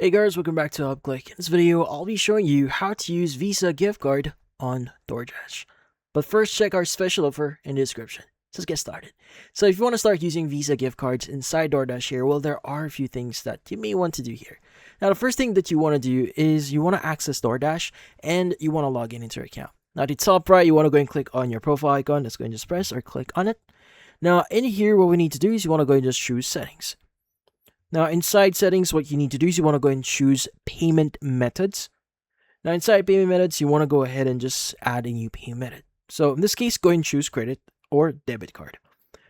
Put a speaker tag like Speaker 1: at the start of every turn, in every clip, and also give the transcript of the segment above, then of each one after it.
Speaker 1: Hey guys, welcome back to UpClick. In this video, I'll be showing you how to use Visa gift card on Doordash. But first, check our special offer in the description. So let's get started. So if you want to start using Visa gift cards inside Doordash here, well, there are a few things that you may want to do here. Now, the first thing that you want to do is you want to access Doordash and you want to log in into your account. Now, at the top right, you want to go and click on your profile icon. That's going to just press or click on it. Now, in here, what we need to do is you want to go and just choose settings. Now, inside settings, what you need to do is you want to go and choose payment methods. Now, inside payment methods, you want to go ahead and just add a new payment method. So in this case, go and choose credit or debit card.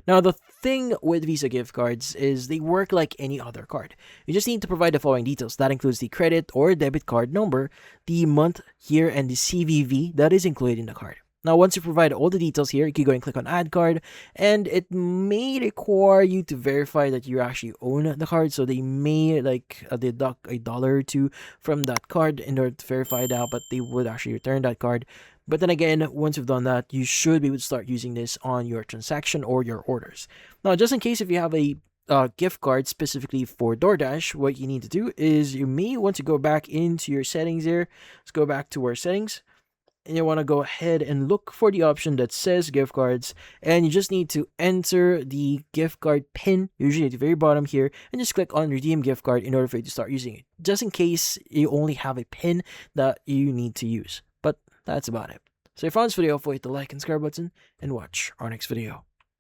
Speaker 1: Now, the thing with Visa gift cards is they work like any other card. You just need to provide the following details. That includes the credit or debit card number, the month, year, and the CVV that is included in the card. Now, once you provide all the details here, you can go and click on Add Card, and it may require you to verify that you actually own the card. So they may deduct $1 or $2 from that card in order to verify that, but they would actually return that card. But then again, once you've done that, you should be able to start using this on your transaction or your orders. Now, just in case if you have a gift card specifically for Doordash, what you need to do is you may want to go back into your settings here. Let's go back to our settings. And you want to go ahead and look for the option that says gift cards, and you just need to enter the gift card pin, usually at the very bottom here, and just click on redeem gift card in order for you to start using it, just in case you only have a pin that you need to use. But that's about it. So if you found this video, hit the like and subscribe button and watch our next video.